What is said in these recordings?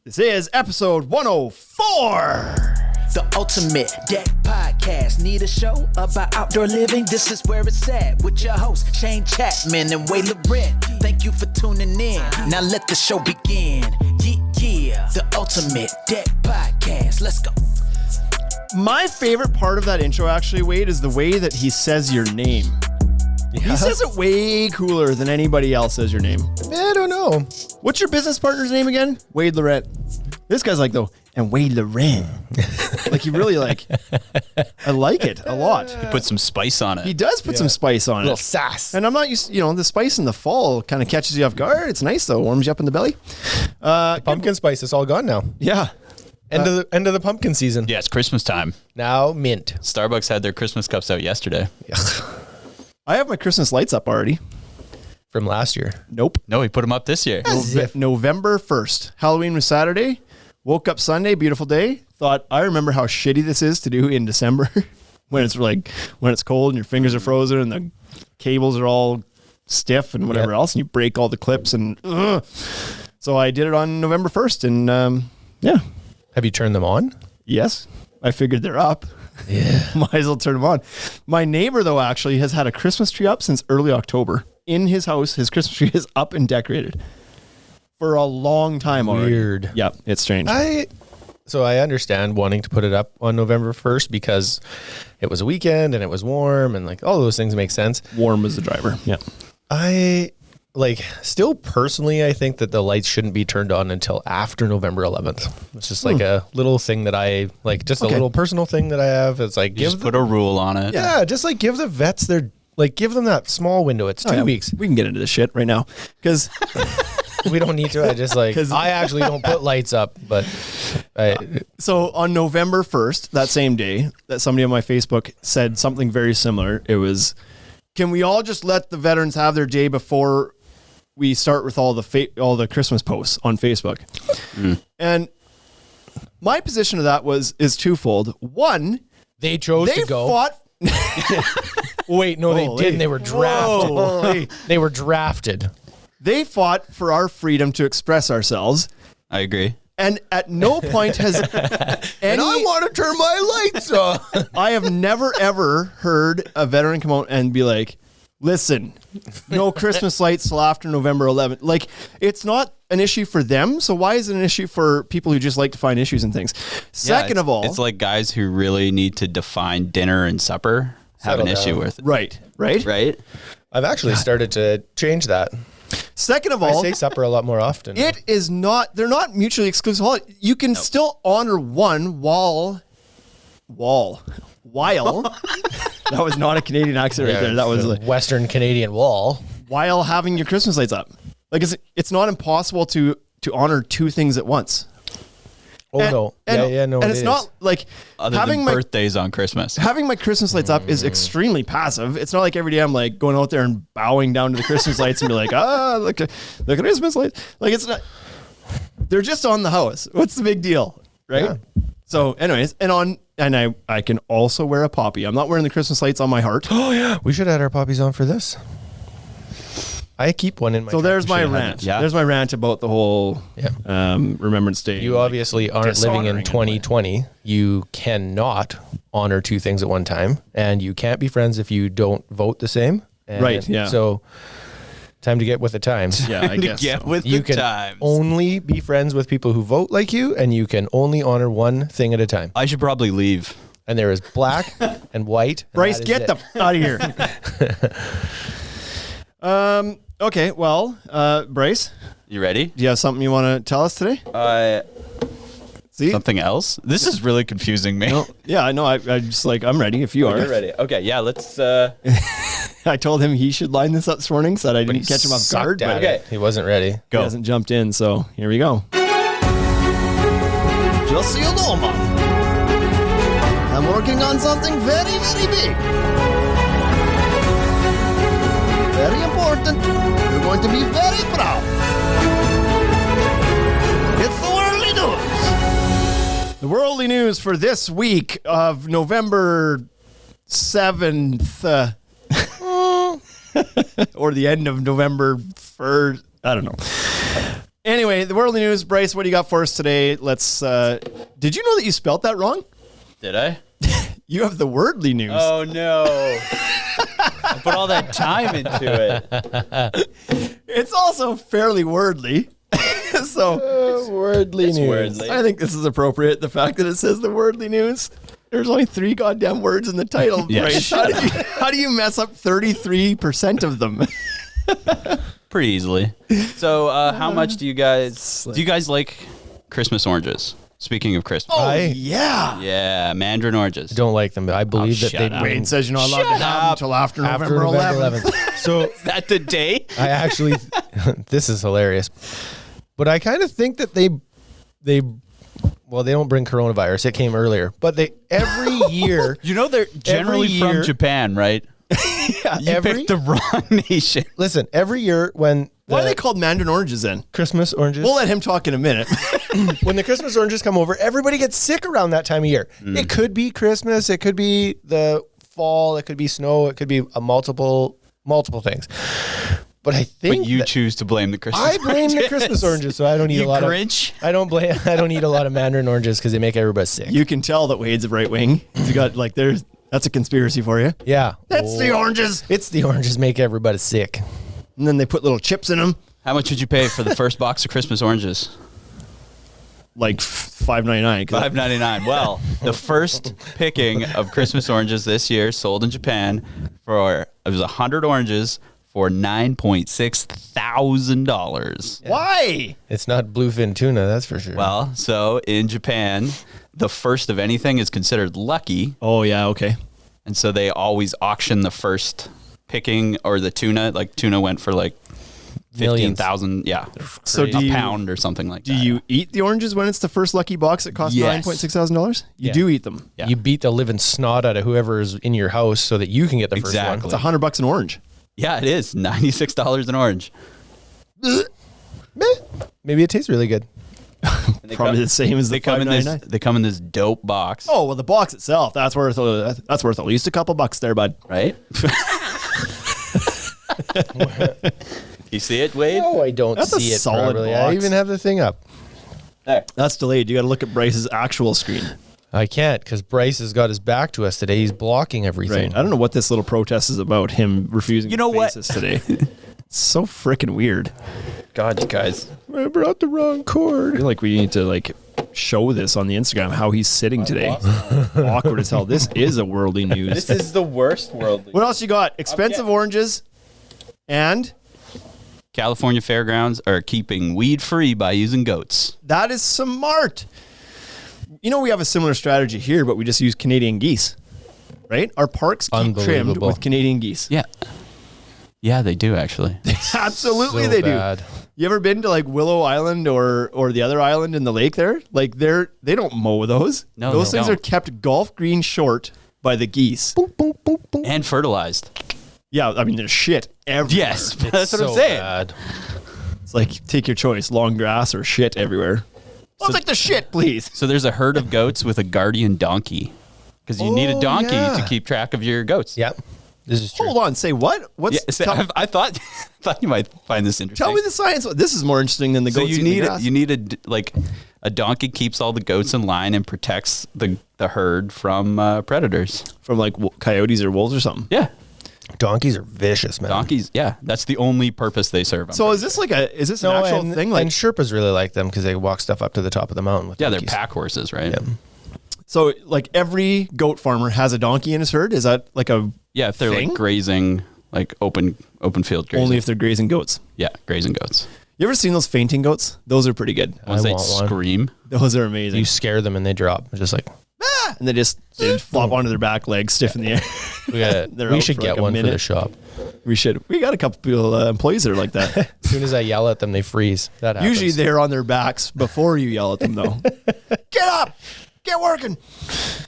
This is episode 104. The Ultimate Deck Podcast. Need a show about outdoor living? This is where it's at with your hosts, Shane Chapman and Way Loren. Thank you for tuning in. Now let the show begin. Yeah. The Ultimate Deck Podcast. Let's go. My favorite part of that intro, actually, Wade, is the way that he says your name. Yeah. He says it way cooler than anybody else says your name. I don't know. What's your business partner's name again? Wade Loren. This guy's like, though, and Wade Loren. Like, he really I like it a lot. He put some spice on it. He does put some spice on it. A little sass. And I'm not used, the spice in the fall kind of catches you off guard. It's nice, though. Warms you up in the belly. Pumpkin spice is all gone now. Yeah. End of the pumpkin season. Yeah, it's Christmas time. Now mint. Starbucks had their Christmas cups out yesterday. I have my Christmas lights up already. From last year. Nope. No, he put them up this year. November 1st. Halloween was Saturday. Woke up Sunday, beautiful day. Thought, I remember how shitty this is to do in December when it's cold and your fingers are frozen and the cables are all stiff and whatever else, and you break all the clips and so I did it on November 1st and yeah. Have you turned them on? Yes. I figured they're up. Yeah. Might as well turn them on. My neighbor, though, actually has had a Christmas tree up since early October. In his house, his Christmas tree is up and decorated for a long time already. Weird. Yeah, it's strange. So I understand wanting to put it up on November 1st because it was a weekend and it was warm and like all those things make sense. Warm was the driver. Yeah. Still personally, I think that the lights shouldn't be turned on until after November 11th. It's just like a little thing that I like, just a little personal thing that I have. It's like, Just put a rule on it. Yeah, just like give the vets give them that small window. It's 2 weeks. We can get into this shit right now because we don't need to. I actually don't put lights up, but so on November 1st, that same day, that somebody on my Facebook said something very similar. It was, can we all just let the veterans have their day before we start with all the Christmas posts on Facebook? And my position of that is twofold. One, they chose to go. Fought. Wait, no, they didn't. They were drafted. They were drafted. They fought for our freedom to express ourselves. I agree. And at no point has and I want to turn my lights on. I have never, ever heard a veteran come out and be like, listen, no Christmas lights till after November 11th. Like, it's not an issue for them, so why is it an issue for people who just like to find issues in things? Second of all... It's like guys who really need to define dinner and supper have an issue with it. Right. I've actually started to change that. Second of all... I say supper a lot more often. It is not... They're not mutually exclusive. You can still honor one while... That was not a Canadian accent right there. That was like Western Canadian wall. While having your Christmas lights up. Like, it's not impossible to honor two things at once. No. And it's not like other than birthdays on Christmas. Having my Christmas lights up is extremely passive. It's not like every day I'm like going out there and bowing down to the Christmas lights and be like, look at Christmas lights. Like, it's not. They're just on the house. What's the big deal, right? Yeah. So, anyways, I can also wear a poppy. I'm not wearing the Christmas lights on my heart. Oh yeah, we should have had our poppies on for this. I keep one in my. So there's my rant. Yeah. There's my rant about the whole Remembrance Day. You obviously aren't living in 2020. You cannot honor two things at one time, and you can't be friends if you don't vote the same. Right. Yeah. So, time to get with the times. Yeah, I guess. You can only be friends with people who vote like you, and you can only honor one thing at a time. I should probably leave. And there is black and white. And Bryce, get the out of here. Okay, well, Bryce, you ready? Do you have something you want to tell us today? See? Something else? This is really confusing me. No, yeah, I know. I just I'm ready if you are. You're ready. Okay, yeah, let's... I told him he should line this up this morning so that I didn't catch him off guard. But okay. He wasn't ready. He hasn't jumped in, so here we go. Just so you know, man, I'm working on something very, very big. Very important. You're going to be very proud. It's the worldly news. The worldly news for this week of November 7th. Or the end of November 1st. I don't know. Anyway, the worldly news. Bryce, what do you got for us today? Let's. Did you know that you spelt that wrong? Did I? You have the wordly news. Oh no! I put all that time into it. It's also fairly wordly. So Wordly It's news. wordly. I think this is appropriate. The fact that it says the wordly news. There's only 3 goddamn words in the title. Yeah, Bryce. How do you mess up 33% of them? Pretty easily. So, how much do you guys like Christmas oranges? Speaking of Christmas, Yeah. yeah, mandarin oranges. Don't like them, but I believe that shut they up. bring Wade says you're not allowed to have them until after November 11th. So Is that the day? I actually, this is hilarious, but I kind of think that they don't bring coronavirus. It came earlier, but they every year. You know they're generally year- from Japan, right? You picked the wrong nation. Listen, every year when Why are they called mandarin oranges then? Christmas oranges, We'll let him talk in a minute. when the Christmas oranges come over, everybody gets sick around that time of year. It could be Christmas, it could be the fall, it could be snow, it could be a multiple things. But I think But you that- choose to blame the Christmas I blame the oranges. Christmas oranges, so I don't eat You a lot Grinch. of. I don't eat a lot of mandarin oranges because they make everybody sick. You can tell that Wade's a right wing. You got like that's a conspiracy for you. Yeah, That's the oranges. it's the oranges make everybody sick. And then they put little chips in them, How much would you pay for the first box of Christmas oranges? like $5.99. $5.99. Well, the first picking of Christmas oranges this year sold in Japan it was 100 oranges for $9.6 thousand. Why? It's not bluefin tuna, that's for sure. Well, so in Japan, the first of anything is considered lucky, Oh yeah, okay. and so they always auction the first picking or the tuna. Like tuna went for like Millions. 15,000, yeah. So a pound or something like Do that. you eat the oranges when it's the first lucky box that costs Yes. $9.6 thousand? You Yeah. do eat them. Yeah. You beat the living snot out of whoever is in your house so that you can get the first Exactly. It's $100 an orange. Yeah, it is $96 an orange. one. Maybe it tastes really good. Probably the same as the They come in this. $5.99. They come in this dope box. Oh well, the box itself that's worth at least a couple bucks there, bud. Right? You see it, Wade? No, I don't That's a see it solid properly. I box. even have the thing up. There. That's delayed. You got to look at Bryce's actual screen. I can't because Bryce has got his back to us today. He's blocking everything. Right. I don't know what this little protest is about. Him refusing. You know to what? face us today. It's so freaking weird. God, you guys. I brought the wrong I cord. feel like we need to show this on the Instagram how he's sitting today. Awkward as hell. This is a worldly news. is the worst world. What else you got? Expensive oranges and California fairgrounds are keeping weed free by using goats. that is smart. You know, we have a similar strategy here, but we just use Canadian geese, right? Our parks keep trimmed Unbelievable. with Canadian geese. Yeah. Yeah, they do actually. Absolutely, So they bad. do. You ever been to Willow Island or the other island in the lake there? They don't mow those. No, those they things don't. are kept golf green short by the geese. And fertilized. Yeah, I mean there's shit everywhere. Yes, that's what I'm So saying. bad. It's like take your choice, long grass or shit everywhere. I'll take the shit, please. So there's a herd of goats with a guardian donkey. Because you need a donkey yeah. to keep track of your goats. Yep. This is true. Hold on, say what? What's Yeah, so tell, I thought you might find this interesting. tell me the science. This is more interesting than the So goats you eating need the grass. you need a donkey keeps all the goats in line and protects the herd from predators. from coyotes or wolves or something. Yeah, Donkeys are vicious, man. donkeys. Yeah, that's the only purpose they serve. I'm So pretty is this is this No, an actual and, thing? and Sherpas really like them because they walk stuff up to the top of the mountain with sure. Yeah, they're donkeys. pack horses, right? Yeah. So every goat farmer has a donkey in his herd. Is that a Yeah, if they're thing? grazing, open field grazing. only if they're grazing goats? Yeah, grazing goats. You ever seen those fainting goats? Those are pretty good. Once they want one. scream. Those are amazing. You scare them and they drop. It's just like And they just flop onto their back legs, stiff in the air. They're we out should for get like a one for minute. the shop. We should. We got a couple people, employees that are like that. As soon as I yell at them, they freeze. That happens. Usually they're on their backs before you yell at them, though. Get up! Get working!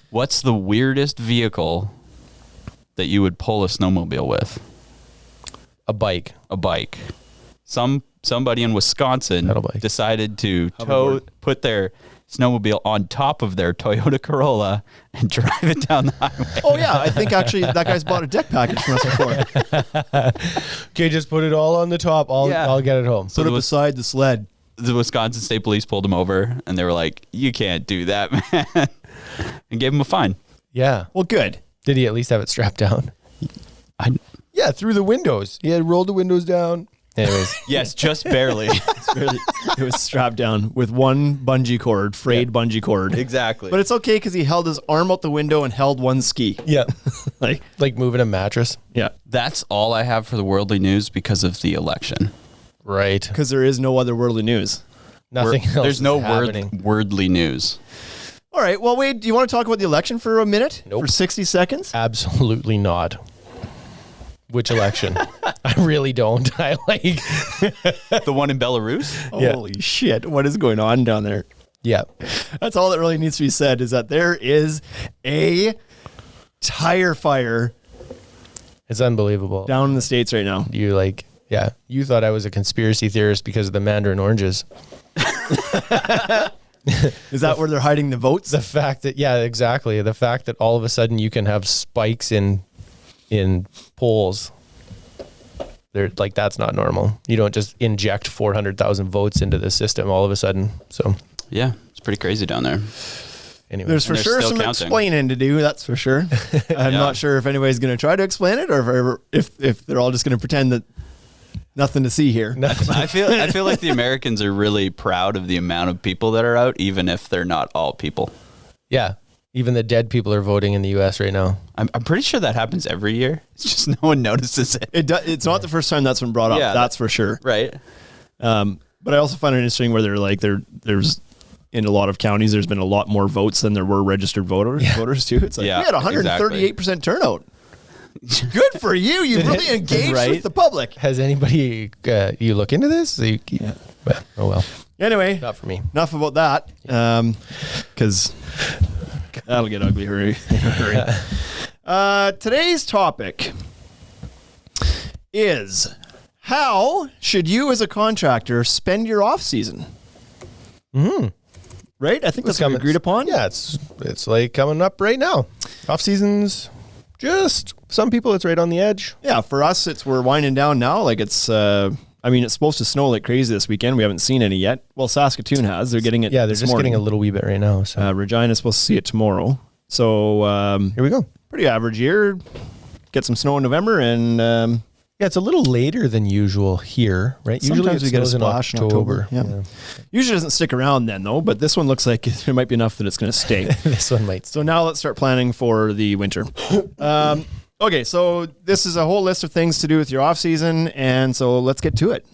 What's the weirdest vehicle that you would pull a snowmobile with? a bike. A bike. Somebody in Wisconsin Pedal bike. decided to Hoverboard. put their snowmobile on top of their Toyota Corolla and drive it down the highway. Oh, yeah. I think actually that guy's bought a deck package from us before. Okay, just put it all on the top. Yeah. I'll get it home. Put it beside the sled. the Wisconsin State Police pulled him over, and they were like, "You can't do that, man," and gave him a fine. Yeah. Well, good. Did he at least have it strapped down? Yeah, through the windows. He had rolled the windows down. Anyways. Yes, just barely. It was strapped down with one bungee cord, frayed bungee cord. Exactly. But it's okay because he held his arm out the window and held one ski. Yeah. like moving a mattress. Yeah. That's all I have for the worldly news because of the election. Right. Because there is no other worldly news. Nothing else. There's no is happening. wordly news. All right. Well, Wade, do you want to talk about the election for a minute? Nope. For 60 seconds? Absolutely not. Which election? I really don't. I like. The one in Belarus? Yeah. Holy shit. What is going on down there? Yeah. That's all that really needs to be said is that there is a tire fire It's unbelievable. down in the States right now. You like, yeah. You thought I was a conspiracy theorist because of the mandarin oranges. Is that where they're hiding the votes? The fact that, yeah, exactly. The fact that all of a sudden you can have spikes in polls. They're like, that's not normal. You don't just inject 400,000 votes into the system all of a sudden. So Yeah, it's pretty crazy down there. anyway, There's for they're sure still some counting. explaining to do, that's for sure. I'm not sure if anybody's going to try to explain it or if they're all just going to pretend that nothing to see here. I feel like the Americans are really proud of the amount of people that are out, even if they're not all people. yeah. Even the dead people are voting in the U.S. right now. I'm pretty sure that happens every year. It's just no one notices it. It's not the first time that's been brought up. Yeah, that's for sure. Right. But I also find it interesting where they're like there's in a lot of counties there's been a lot more votes than there were registered voters too. It's like Yeah, we had 138% turnout. Good for you. You really engaged Right? with the public. Has anybody, you look into this? Yeah. Oh, well. Anyway, Not for me. enough about that. Because that'll get ugly in a hurry. Today's topic is how should you as a contractor spend your off season? Right? I think that's what we agreed upon. Yeah, it's like coming up right now. Off season's just some people it's right on the edge. Yeah, for us, we're winding down now. Like it's supposed to snow like crazy this weekend. We haven't seen any yet. Well, Saskatoon has. They're getting it. Yeah, they're this just morning. getting a little wee bit right now. So Regina's supposed to see it tomorrow. So here we go. pretty average year. Get some snow in November, and Yeah, it's a little later than usual here, right? sometimes Usually we get a snows splash in October. Yeah. Usually doesn't stick around then though. But this one looks like there might be enough that it's going to stay. This one might. So now let's start planning for the winter. Okay, so this is a whole list of things to do with your off season, and so let's get to it.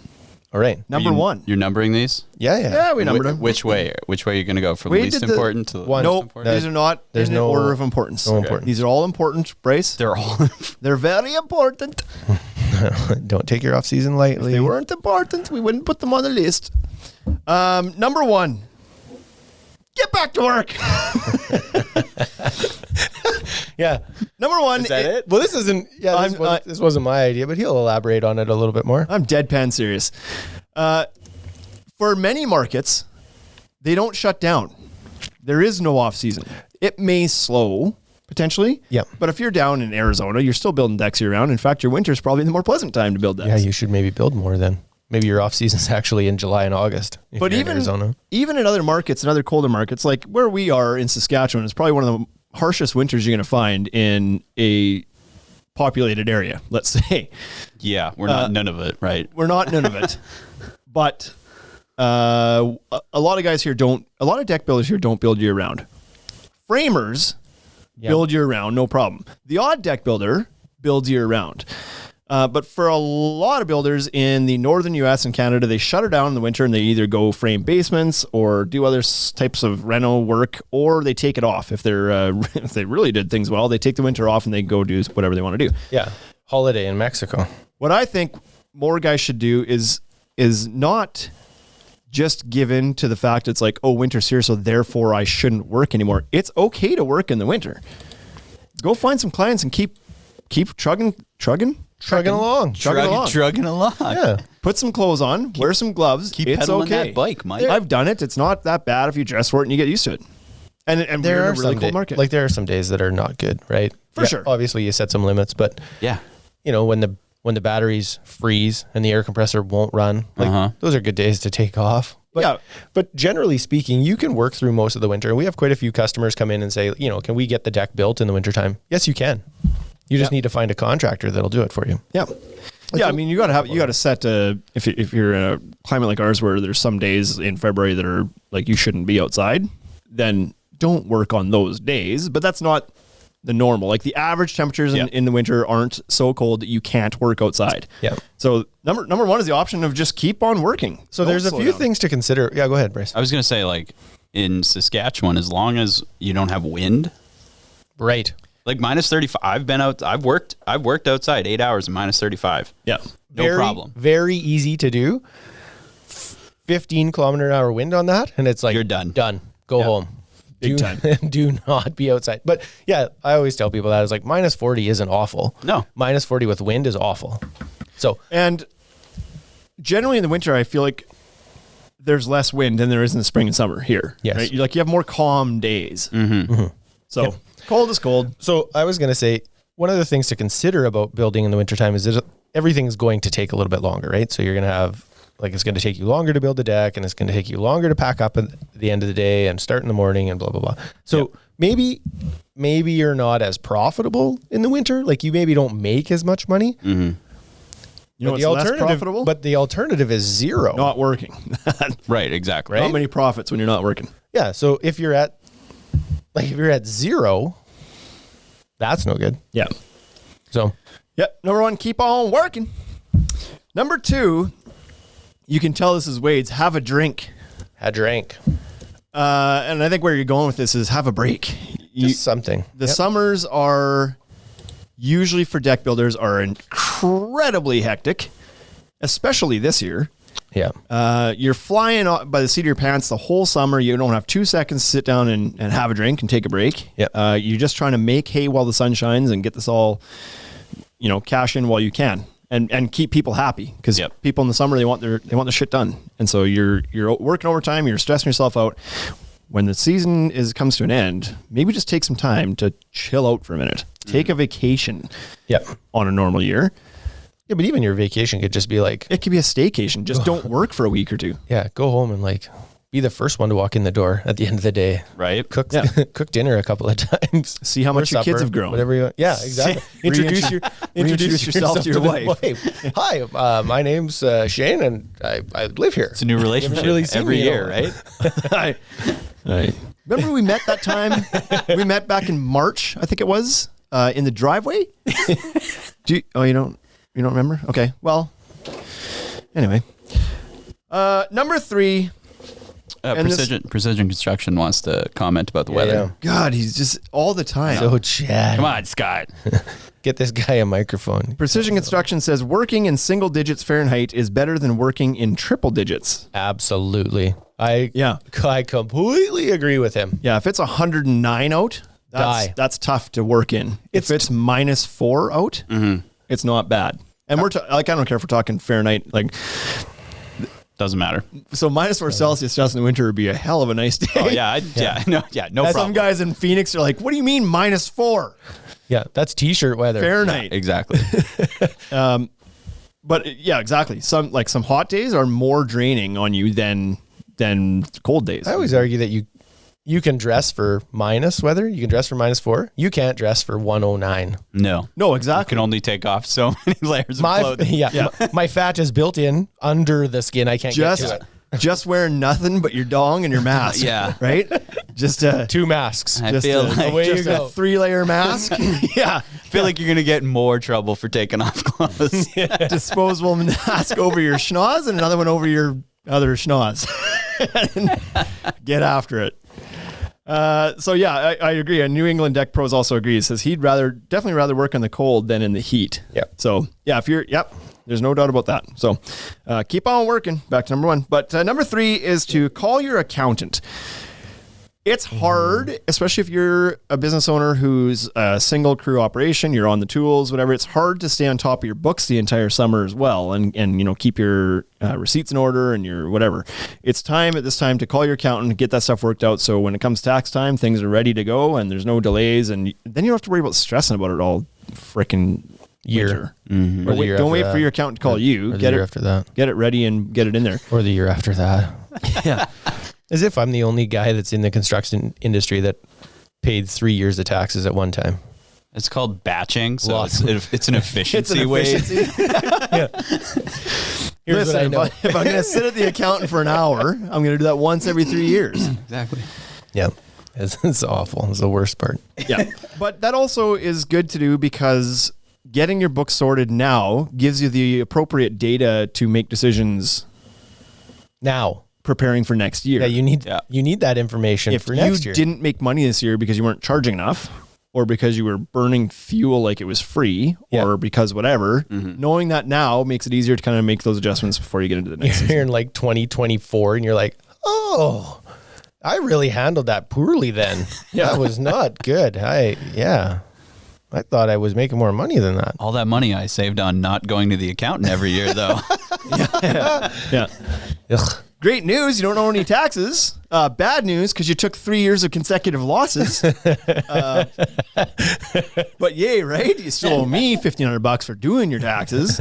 All right. Number one. You're numbering these? Yeah. Yeah, we numbered them. Which way? Which way are you going to go? From We the least did the important to the one. most Nope, important? these are not there's in no order of importance. no importance. These are all important, Bryce. They're all. They're very important. Don't take your off season lightly. If they weren't important, we wouldn't put them on the list. Number one, get back to work. Yeah. Number one. Is that it? Well, this isn't. Yeah, this wasn't my idea, but he'll elaborate on it a little bit more. I'm deadpan serious. For many markets, they don't shut down. There is no off season. It may slow potentially. Yeah. But if you're down in Arizona, you're still building decks year round. In fact, your winter is probably the more pleasant time to build decks. Yeah, you should maybe build more then. Maybe your off season's actually in July and August. But you're in Arizona. even in other markets and other colder markets, like where we are in Saskatchewan, it's probably one of the harshest winters you're going to find in a populated area, let's say. Yeah, we're not none of it, right? We're not none of it. But a lot of guys here a lot of deck builders here don't build year round. Framers build year round, no problem. The odd deck builder builds year round. But for a lot of builders in the northern U.S. and Canada, they shut it down in the winter and they either go frame basements or do other types of reno work, or they take it off. If if they really did things well, they take the winter off and they go do whatever they want to do. Yeah. Holiday in Mexico. What I think more guys should do is not just give in to the fact it's like, oh, winter's here, so therefore I shouldn't work anymore. It's okay to work in the winter. Go find some clients and keep trugging along. Trugging along. Yeah. Put some clothes on, wear some gloves. Keep it's pedaling okay. that bike, Mike. I've done it. It's not that bad if you dress for it and you get used to it. And There we're are in a really some cold market. Like there are some days that are not good, right? For sure. Obviously, you set some limits, but Yeah. you know when the batteries freeze and the air compressor won't run, like those are good days to take off. But generally speaking, you can work through most of the winter. We have quite a few customers come in and say, can we get the deck built in the wintertime? Yes, you can. You just need to find a contractor that'll do it for you. Yeah. Yeah, I mean, you got to set if you're in a climate like ours where there's some days in February that are like you shouldn't be outside, then don't work on those days. But that's not the normal. Like the average temperatures in the winter aren't so cold that you can't work outside. Yeah. So number one is the option of just keep on working. So there's a few things to consider. Yeah, go ahead, Bryce. I was going to say, like in Saskatchewan, as long as you don't have wind, right? Like minus 35. I've worked outside 8 hours in minus 35. Yeah. No problem. Very easy to do. 15 kilometer an hour wind on that, and it's like you're done. Done. Go home. Big time. Do not be outside. But yeah, I always tell people that it's like minus 40 isn't awful. No. Minus 40 with wind is awful. So, and generally in the winter, I feel like there's less wind than there is in the spring and summer here. Yes. Right? You have more calm days. So cold is cold. So I was going to say, one of the things to consider about building in the wintertime is that everything's going to take a little bit longer, right? So you're going to have, like, it's going to take you longer to build the deck, and it's going to take you longer to pack up at the end of the day and start in the morning and blah, blah, blah. So maybe you're not as profitable in the winter. Like you maybe don't make as much money. You know what's less profitable? But the alternative is zero. Not working. Right, exactly. Not many profits when you're not working. Yeah. So if you're at zero, that's no good. Yeah. So, Number one, keep on working. Number two, you can tell this is Wade's, have a drink. A drink. And I think where you're going with this is have a break. Just something. The summers are usually for deck builders are incredibly hectic, especially this year. Yeah. You're flying by the seat of your pants the whole summer. You don't have 2 seconds to sit down and have a drink and take a break. Yeah. You're just trying to make hay while the sun shines and get this all, cash in while you can and keep people happy because people in the summer, they want their shit done. And so you're working overtime, you're stressing yourself out. When the season comes to an end, maybe just take some time to chill out for a minute. Take a vacation. On a normal year. Yeah, but even your vacation could just be like... It could be a staycation. Just don't work for a week or two. Yeah, go home and be the first one to walk in the door at the end of the day. Right. Cook dinner a couple of times. See how much your kids have grown. Whatever you want. Yeah, exactly. Introduce yourself to your wife. Hi, my name's Shane and I live here. It's a new relationship every year, right? Remember we met that time? We met back in March, I think it was, in the driveway. You don't remember? Okay. Well, anyway. Number three. Precision Construction wants to comment about the weather. Yeah. God, he's just all the time. So Chad. Come on, Scott. Get this guy a microphone. Precision Construction says working in single digits Fahrenheit is better than working in triple digits. Absolutely. I completely agree with him. Yeah, if it's 109 out, that's tough to work in. If it's -4 out, it's not bad. And I don't care if we're talking Fahrenheit, Doesn't matter. So -4 Celsius just in the winter would be a hell of a nice day. Oh no problem. Some guys in Phoenix are like, what do you mean -4? Yeah, that's t-shirt weather. Fahrenheit. Yeah, exactly. But yeah, exactly. Some hot days are more draining on you than cold days. I always argue that you can dress for minus weather. You can dress for -4. You can't dress for 109. No, exactly. You can only take off so many layers of clothing. My fat is built in under the skin. I can't get to it. Just wearing nothing but your dong and your mask. Yeah. Right? Just 2 masks. I feel like away you just go. a 3-layer mask. Yeah. I feel like you're going to get more trouble for taking off clothes. Disposable mask over your schnoz and another one over your other schnoz. Get after it. So yeah, I agree. And New England Deck Pros also agrees. Says he'd definitely rather work in the cold than in the heat. Yeah. So yeah, there's no doubt about that. So keep on working. Back to number one. But number 3 is to call your accountant. It's hard, especially if you're a business owner who's a single crew operation, you're on the tools, whatever. It's hard to stay on top of your books the entire summer as well and keep your receipts in order and your whatever. It's time at this time to call your accountant and get that stuff worked out. So when it comes tax time, things are ready to go and there's no delays. And then you don't have to worry about stressing about it all freaking year. winter. Or the year Don't after wait that. for your accountant to call you. Or the Get year it after that. Get it ready and get it in there. Or the year after that. Yeah. As if I'm the only guy that's in the construction industry that paid 3 years of taxes at one time. It's called batching, so Lots. it's an efficiency way. Here's what I Listen, know. if I'm going to sit at the accountant for an hour, I'm going to do that once every 3 years. Exactly. Yeah. It's awful. It's the worst part. Yeah. But that also is good to do because getting your book sorted now gives you the appropriate data to make decisions Now. preparing for next year. Yeah, you need that information If for next you year. didn't make money this year because you weren't charging enough, or because you were burning fuel like it was free, Yeah. or because whatever, knowing that now makes it easier to kind of make those adjustments before you get into the next season. You're in like 2024 and you're like, oh, I really handled that poorly then. That was not good. I thought I was making more money than that. All that money I saved on not going to the accountant every year, though. Yeah. Ugh. Great news, you don't owe any taxes. Bad news, because you took 3 years of consecutive losses. But yay, right? You still owe me $1,500 for doing your taxes.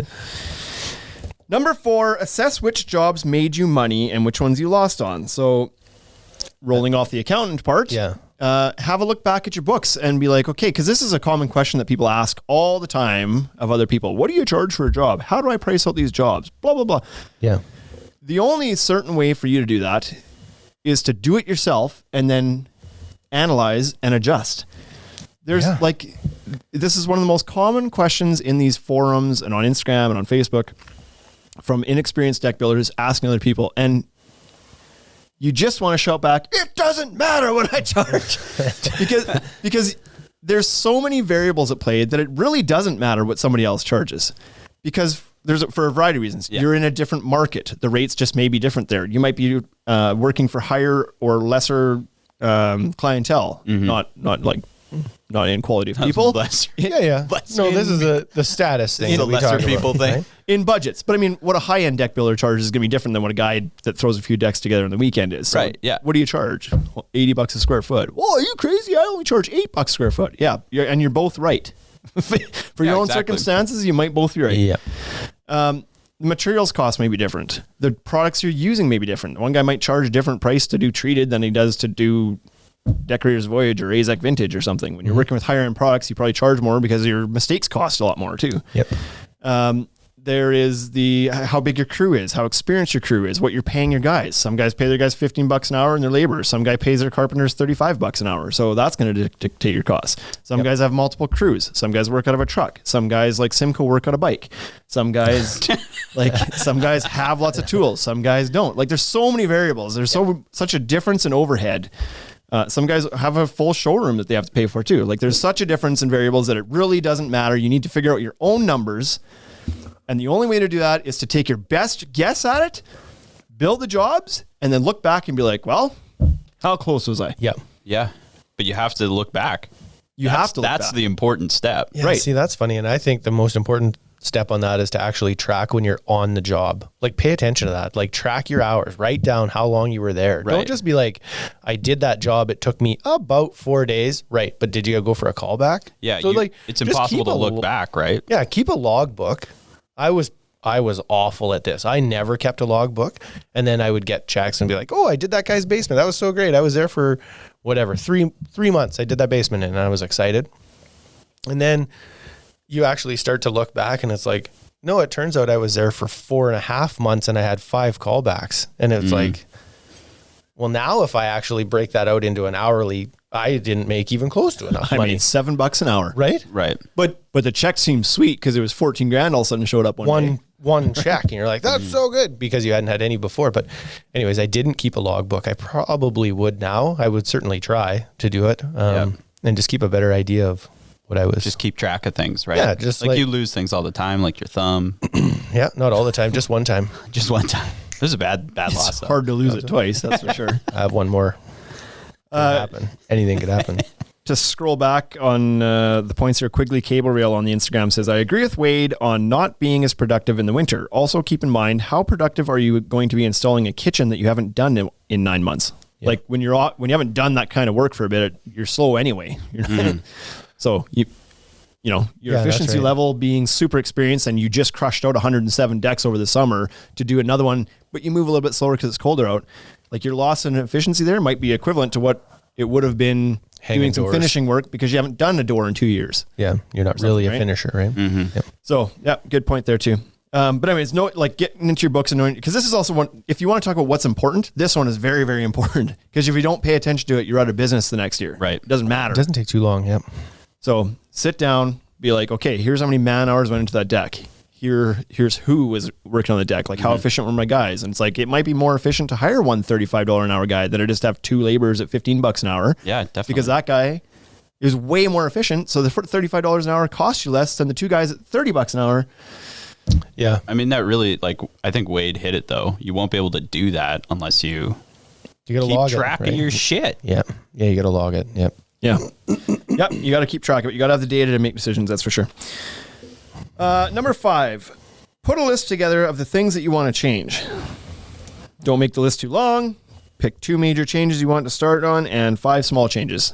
Number 4, assess which jobs made you money and which ones you lost on. So rolling off the accountant part, have a look back at your books and be like, okay, because this is a common question that people ask all the time of other people. What do you charge for a job? How do I price out these jobs? Blah, blah, blah. Yeah. The only certain way for you to do that is to do it yourself and then analyze and adjust. There's this is one of the most common questions in these forums and on Instagram and on Facebook from inexperienced deck builders asking other people. And you just want to shout back, it doesn't matter what I charge. because there's so many variables at play that it really doesn't matter what somebody else charges. Because for a variety of reasons. Yeah. You're in a different market. The rates just may be different there. You might be working for higher or lesser clientele, not in quality of people. Yeah. No, this is the status thing. The lesser people thing. Right? In budgets. But I mean, what a high-end deck builder charges is going to be different than what a guy that throws a few decks together on the weekend is. So right, yeah. What do you charge? Well, $80 a square foot. Whoa, are you crazy? I only charge $8 a square foot. Yeah, you're both right. For your own circumstances, you might both be right. Yeah. The materials cost may be different. The products you're using may be different. One guy might charge a different price to do treated than he does to do Decorator's Voyage or AZEK Vintage or something. When you're working with higher end products, you probably charge more because your mistakes cost a lot more too. Yep. There is how big your crew is, how experienced your crew is, what you're paying your guys. Some guys pay their guys $15 an hour in their labor. Some guy pays their carpenters $35 an hour. So that's going to dictate your costs. Some guys have multiple crews. Some guys work out of a truck. Some guys like Simcoe work out a bike. Some guys some guys have lots of tools. Some guys don't. Like there's so many variables. There's such a difference in overhead. Some guys have a full showroom that they have to pay for too. Like there's such a difference in variables that it really doesn't matter. You need to figure out your own numbers. And the only way to do that is to take your best guess at it, build the jobs, and then look back and be like, well, how close was I? Yep. Yeah. But you have to look back. Have to look That's back. the important step. Yeah, Right. See, that's funny. And I think the most important step on that is to actually track when you're on the job. Like pay attention to that. Like track your hours. Write down how long you were there. Right. Don't just be like, I did that job. It took me about 4 days. Right. But did you go for a callback? Yeah. So it's just impossible keep to look back, right? Yeah. Keep a logbook. I was awful at this. I never kept a logbook. And then I would get checks and be like, oh, I did that guy's basement. That was so great. I was there for whatever, three months. I did that basement and I was excited. And then you actually start to look back and it's like, no, it turns out I was there for 4.5 months and I had 5 callbacks. And it's like, well, now if I actually break that out into an hourly, I didn't make even close to enough money. I mean, $7 an hour. Right? Right. But the check seemed sweet because it was 14 grand all of a sudden showed up one day. One check and you're like, that's so good because you hadn't had any before. But anyways, I didn't keep a logbook. I probably would now. I would certainly try to do it and just keep a better idea of what I was. Just keep track of things, right? Yeah, just like you lose things all the time, like your thumb. Yeah, not all the time, just one time. Just one time. It was a bad loss. It's hard to lose it twice, that's for sure. I have one more. Could happen. Anything could happen. To scroll back on the points here, Quigley Cable Rail on the Instagram says, I agree with Wade on not being as productive in the winter. Also keep in mind, how productive are you going to be installing a kitchen that you haven't done in 9 months? Yeah. Like when you haven't done that kind of work for a bit, you're slow anyway. You're not, so you your Yeah, that's efficiency right. level being super experienced and you just crushed out 107 decks over the summer to do another one, but you move a little bit slower because it's colder out. Like your loss in efficiency there might be equivalent to what it would have been Hanging doing some doors. finishing work because you haven't done a door in 2 years. Yeah, you're not really a right? finisher, right? Yep. So yeah, good point there too. But anyways, getting into your books and knowing, because this is also one, if you want to talk about what's important, this one is very, very important because if you don't pay attention to it, you're out of business the next year. Right. It doesn't matter. It doesn't take too long. Yep. So sit down, be like, okay, here's how many man hours went into that deck. Here's who was working on the deck. Like how efficient were my guys? And it's like, it might be more efficient to hire one $35 an hour guy than to just have two laborers at $15 an hour. Yeah, definitely. Because that guy is way more efficient. So the $35 an hour costs you less than the two guys at $30 an hour. Yeah. I mean, that really, I think Wade hit it though. You won't be able to do that unless you You got to keep log track it, right? of your shit. Yep. Yeah, you got to log it. Yep. Yeah. Yep. You got to keep track of it. You got to have the data to make decisions. That's for sure. Number 5, put a list together of the things that you want to change. Don't make the list too long. Pick 2 major changes you want to start on and 5 small changes.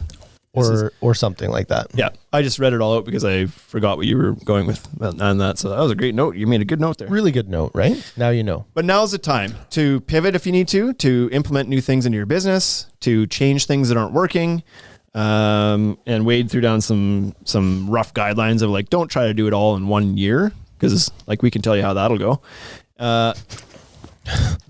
Or something like that. Yeah. I just read it all out because I forgot what you were going with on that. So that was a great note. You made a good note there. Really good note, right? Now you know. But now's the time to pivot if you need to implement new things into your business, to change things that aren't working, and Wade threw down some rough guidelines of like, don't try to do it all in 1 year because like we can tell you how that'll go.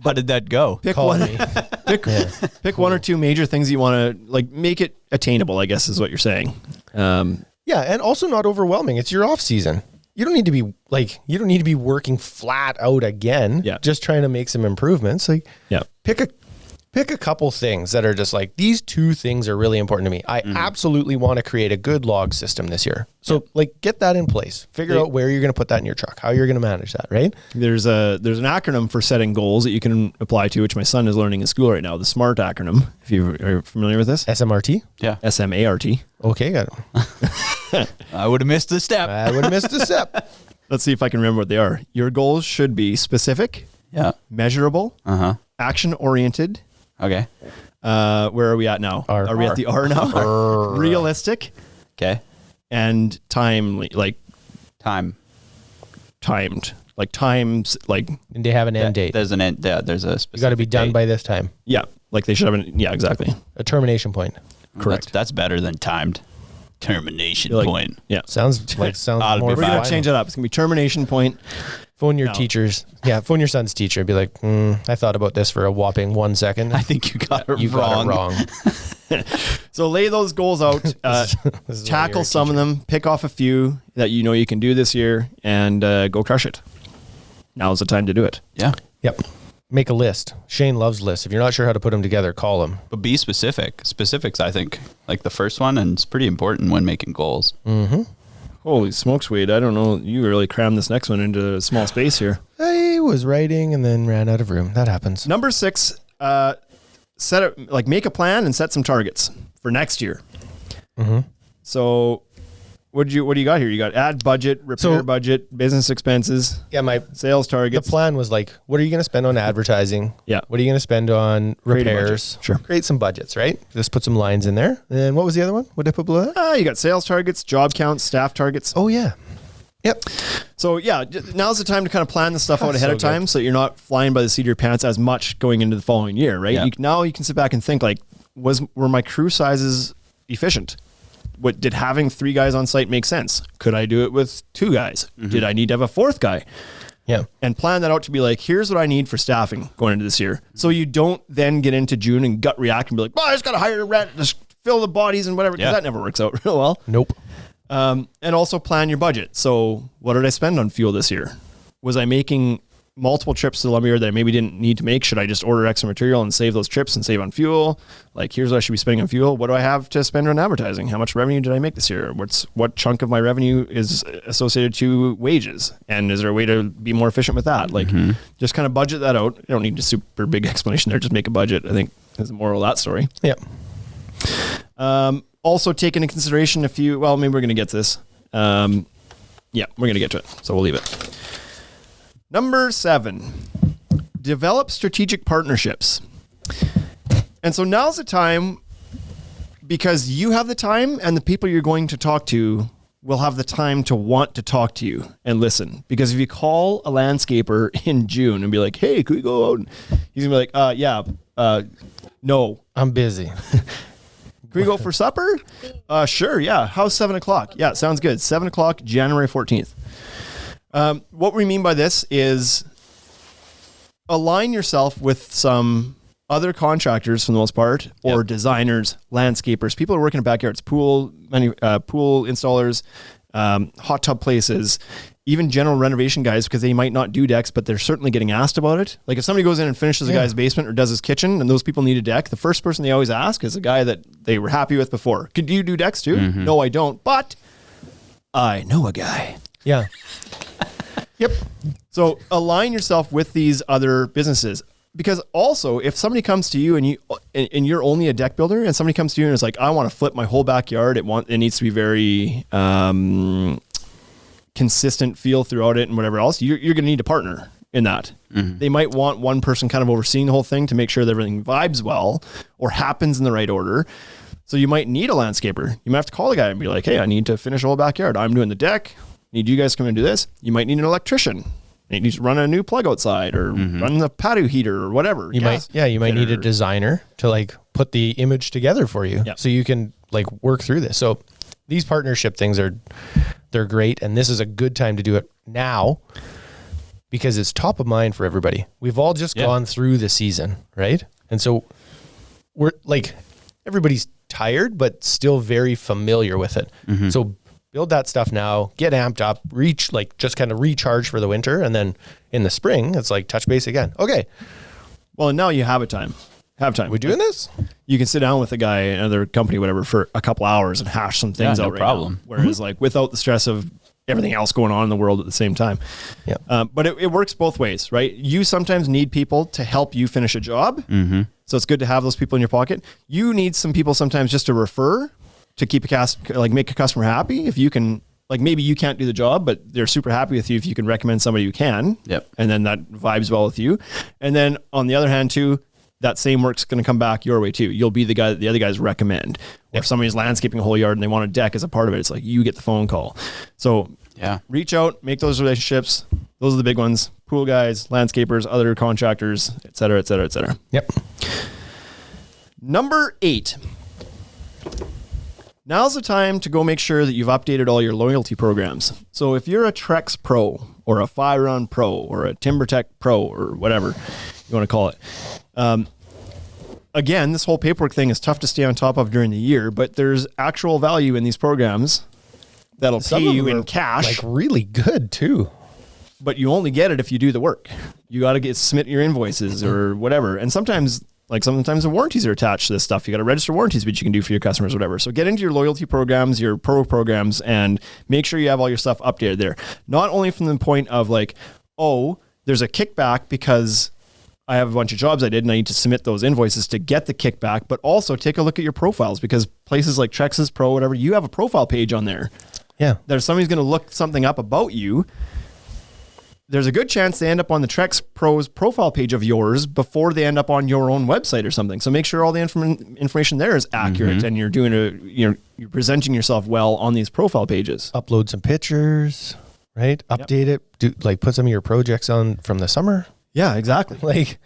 How did that go? Pick Call one. me. Pick 1 or 2 major things you want to like make it attainable, I guess is what you're saying. Yeah, and also not overwhelming. It's your off season. You don't need to be working flat out again. Yeah. Just trying to make some improvements. Like Yeah. pick a couple things that are just like, these 2 things are really important to me. I absolutely want to create a good log system this year. So like get that in place. Figure out where you're going to put that in your truck, how you're going to manage that, right? There's an acronym for setting goals that you can apply to, which my son is learning in school right now, the SMART acronym. If you are familiar with this, SMRT? Yeah. SMART. Okay, got it. I would have missed the step. I would have missed a step. Let's see if I can remember what they are. Your goals should be specific, Yeah. measurable, Uh-huh. action oriented. Okay. Where are we at now? R. Are we at the R now? Realistic Okay. and timely, like Time. like times, like, And they have an end date. There's an end. Yeah, there's a specific You got to be done date. by this time. yeah, like they should have yeah, exactly. A termination point. Correct. That's better than timed. Termination Like, point. yeah. Sounds I'll more be We're going fine. to change it up. It's going to be termination point. Phone your No. teachers. Yeah, phone your son's teacher and be like, I thought about this for a whopping 1 second. I think you got it You wrong. got it wrong. So lay those goals out, This is why tackle you're a some of them, pick off a few that you know you can do this year and go crush it. Now's the time to do it. Yeah. Yep. Make a list. Shane loves lists. If you're not sure how to put them together, call him. But be specific. Specifics, I think, like the first one, and it's pretty important when making goals. Holy smokes, Wade. I don't know. You really crammed this next one into a small space here. I was writing and then ran out of room. That happens. Number 6, make a plan and set some targets for next year. So what do you got here? You got ad budget, repair So- budget, business expenses, Yeah, sales the targets. plan was like, what are you going to spend on advertising? Yeah. What are you going to spend on Create a budget. repairs? Sure. Create some budgets, right? Just put some lines in there. And then what was the other one? What did I put below that? You got sales targets, job counts, staff targets. Oh, yeah. Yep. So yeah, now's the time to kind of plan the stuff out ahead So of time so that you're not flying by the seat of your pants as much going into the following year, right? Yeah. Now you can sit back and think like, were my crew sizes efficient? Did having 3 guys on site make sense? Could I do it with 2 guys? Did I need to have a 4th guy? Yeah. And plan that out to be like, here's what I need for staffing going into this year. So you don't then get into June and gut react and be like, I just got to hire a rent, just fill the bodies and whatever, because that never works out real well. Nope. And also plan your budget. So what did I spend on fuel this year? Was I making multiple trips to the lumberyard that I maybe didn't need to make? Should I just order extra material and save those trips and save on fuel? Like, here's what I should be spending on fuel. What do I have to spend on advertising? How much revenue did I make this year? What chunk of my revenue is associated to wages? And is there a way to be more efficient with that? Like, just kind of budget that out. You don't need a super big explanation there. Just make a budget, I think, is the moral of that story. Yep. Also take into consideration maybe we're going to get to this. Yeah, we're going to get to it. So we'll leave it. Number 7, develop strategic partnerships. And so now's the time, because you have the time and the people you're going to talk to will have the time to want to talk to you and listen. Because if you call a landscaper in June and be like, hey, could we go out? He's gonna be like, no. I'm busy. Can we go for supper? Sure, yeah. How's 7 o'clock? Yeah, sounds good. 7 o'clock, January 14th. What we mean by this is align yourself with some other contractors for the most part, or designers, landscapers, people who are working in backyards, pool installers, hot tub places, even general renovation guys, because they might not do decks, but they're certainly getting asked about it. Like if somebody goes in and finishes a guy's basement or does his kitchen and those people need a deck, the first person they always ask is a guy that they were happy with before. Could you do decks too? No, I don't, but I know a guy. Yeah. Yep. So align yourself with these other businesses. Because also, if somebody comes to you and you're only a deck builder, and somebody comes to you and is like, I want to flip my whole backyard. It needs to be very consistent feel throughout it and whatever else. You're going to need a partner in that. They might want one person kind of overseeing the whole thing to make sure that everything vibes well or happens in the right order. So you might need a landscaper. You might have to call the guy and be like, hey, I need to finish a whole backyard. I'm doing the deck. Need you guys to come and do this. You might need an electrician. You need to run a new plug outside or run the patio heater or whatever. You might need a designer to like put the image together for you so you can like work through this. So these partnership things they're great. And this is a good time to do it now because it's top of mind for everybody. We've all just gone through the season, right? And so we're like, everybody's tired, but still very familiar with it. So build that stuff now, get amped up, just kind of recharge for the winter. And then in the spring, it's like touch base again. Okay. Well, and now you have a time. We doing this? You can sit down with a guy in another company, whatever, for a couple hours and hash some things out. No problem. Whereas like without the stress of everything else going on in the world at the same time. Yeah. But it works both ways, right? You sometimes need people to help you finish a job. So it's good to have those people in your pocket. You need some people sometimes just to refer to keep make a customer happy. If you can, like maybe you can't do the job, but they're super happy with you if you can recommend somebody who can. Yep. And then that vibes well with you. And then on the other hand too, that same work's going to come back your way too. You'll be the guy that the other guys recommend. Or if somebody's landscaping a whole yard and they want a deck as a part of it, it's like you get the phone call. So reach out, make those relationships. Those are the big ones. Pool guys, landscapers, other contractors, et cetera, et cetera, et cetera. Yep. Number 8. Now's the time to go make sure that you've updated all your loyalty programs. So if you're a Trex Pro or a Fire Run Pro or a TimberTech Pro or whatever you want to call it, again, this whole paperwork thing is tough to stay on top of during the year, but there's actual value in these programs that'll pay you in cash. Like really good too. But you only get it if you do the work. You got to submit your invoices or whatever. And sometimes the warranties are attached to this stuff. You got to register warranties, which you can do for your customers, whatever. So get into your loyalty programs, your pro programs, and make sure you have all your stuff updated there. Not only from the point of like, oh, there's a kickback because I have a bunch of jobs I did and I need to submit those invoices to get the kickback, but also take a look at your profiles because places like Trex's Pro, whatever, you have a profile page on there. Yeah. There's somebody's going to look something up about you. There's a good chance they end up on the Trex Pro's profile page of yours before they end up on your own website or something. So make sure all the information there is accurate and you're doing you're presenting yourself well on these profile pages. Upload some pictures, right? Update it. Put some of your projects on from the summer. Yeah, exactly.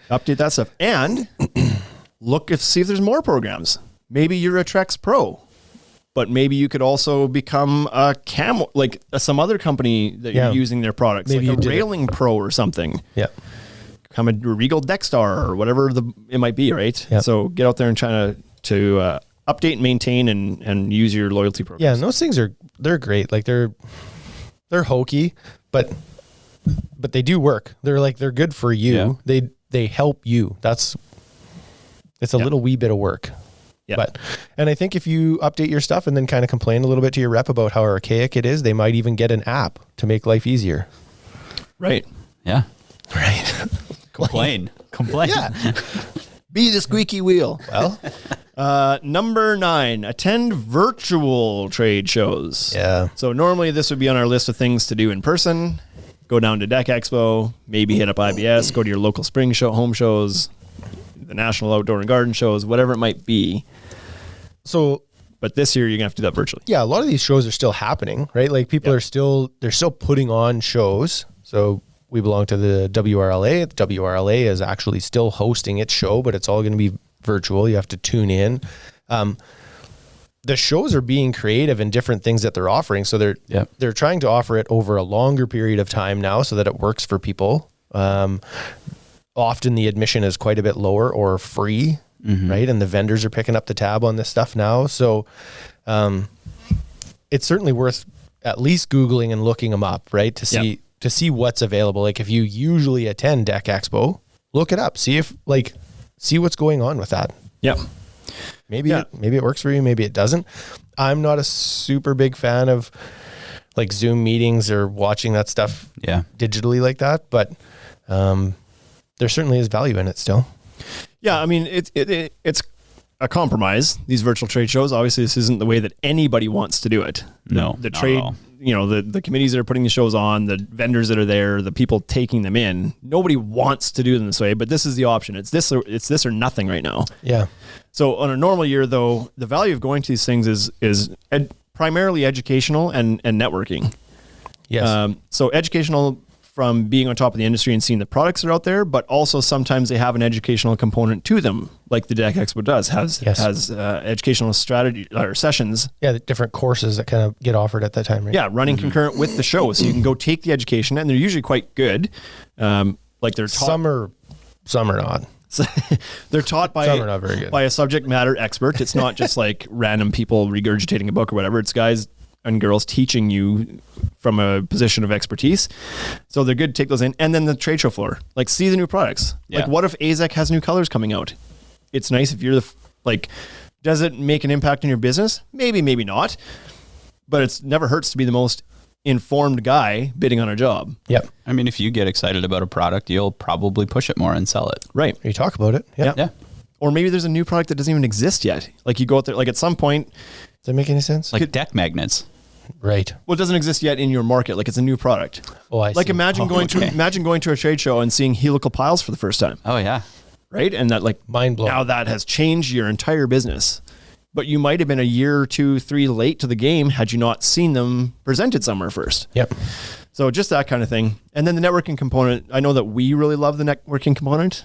Update that stuff and see if there's more programs. Maybe you're a Trex Pro. But maybe you could also become a some other company that you're using their products, maybe like a Railing Pro or something. Yeah. Become a Regal Deckstar or whatever it might be, right? Yep. So get out there and try to update and maintain and use your loyalty programs. Yeah, and those things they're great. Like they're hokey, but they do work. They're good for you. Yeah. They help you. It's a little wee bit of work. Yeah. And I think if you update your stuff and then kind of complain a little bit to your rep about how archaic it is, they might even get an app to make life easier. Right. Yeah. Right. Complain. Yeah. Be the squeaky wheel. Well, number 9, attend virtual trade shows. Yeah. So normally this would be on our list of things to do in person. Go down to Deck Expo, maybe hit up IBS, go to your local spring show, home shows, the National Outdoor and Garden shows, whatever it might be. So But this year, you're gonna have to do that virtually. Yeah, a lot of these shows are still happening, right? Like people are still putting on shows. So we belong to the WRLA. The WRLA is actually still hosting its show, but it's all going to be virtual. You have to tune in. The shows are being creative in different things that they're offering. So they're trying to offer it over a longer period of time now so that it works for people. Often the admission is quite a bit lower or free, right? And the vendors are picking up the tab on this stuff now. So it's certainly worth at least Googling and looking them up, right? To see what's available. Like if you usually attend Deck Expo, look it up. See what's going on with that. Yep. Maybe it works for you. Maybe it doesn't. I'm not a super big fan of like Zoom meetings or watching that stuff digitally like that, but there certainly is value in it still. Yeah, I mean it's a compromise. These virtual trade shows. Obviously, this isn't the way that anybody wants to do it. The trade, the committees that are putting the shows on, the vendors that are there, the people taking them in. Nobody wants to do them this way, but this is the option. It's this or nothing right now. Yeah. So on a normal year, though, the value of going to these things is primarily educational and networking. Yes. So educational from being on top of the industry and seeing the products that are out there, but also sometimes they have an educational component to them, like the Deck Expo does, has educational strategy or sessions. Yeah, the different courses that kind of get offered at that time, right? Yeah, running concurrent with the show, so you can go take the education, and they're usually quite good. Like they're taught, some are not. they're taught by Some are not very good. by a subject matter expert. It's not just like random people regurgitating a book or whatever. It's guys and girls teaching you from a position of expertise. So they're good to take those in. And then the trade show floor, like see the new products. Yeah. Like what if AZEC has new colors coming out? It's nice if you're does it make an impact in your business? Maybe, maybe not. But it's never hurts to be the most informed guy bidding on a job. Yep. I mean, if you get excited about a product, you'll probably push it more and sell it. Right. You talk about it. Yeah. Yeah. Or maybe there's a new product that doesn't even exist yet. Like you go out there, like at some point, Does that make any sense? Like deck magnets. Right. well, it doesn't exist yet in your market. Like it's a new product. Oh, I Like see. imagine going to a trade show and seeing helical piles for the first time. Oh, yeah. Right. And that like Mind blowing. now that has changed your entire business. But you might have been a year or 2, 3 late to the game had you not seen them presented somewhere first. Yep. So just that kind of thing. And then the networking component, I know that we really love the networking component.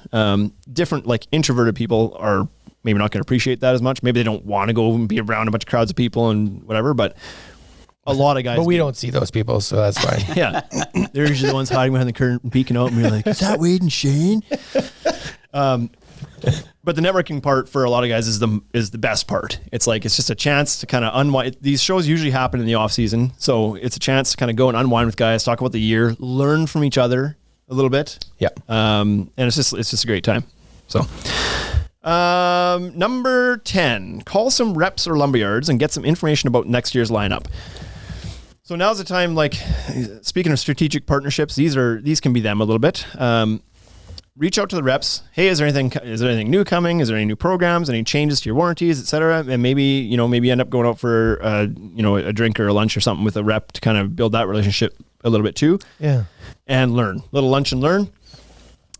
Different like introverted people are maybe not going to appreciate that as much. Maybe they don't want to go and be around a bunch of crowds of people and whatever, but a lot of guys. But we don't see those people, so that's fine. Yeah. They're usually the ones hiding behind the curtain and peeking out and we're like, is that Wade and Shane? But the networking part for a lot of guys is the best part. It's like, it's just a chance to kind of unwind. These shows usually happen in the off season. So it's a chance to kind of go and unwind with guys, talk about the year, learn from each other a little bit. Yeah. And it's just a great time. So, number 10, call some reps or lumberyards and get some information about next year's lineup. So now's the time, like speaking of strategic partnerships, these can be them a little bit. Reach out to the reps. Hey, is there anything new coming? Is there any new programs, any changes to your warranties, et cetera? And maybe end up going out for, a drink or a lunch or something with a rep to kind of build that relationship a little bit too. Yeah. And learn. Little lunch and learn.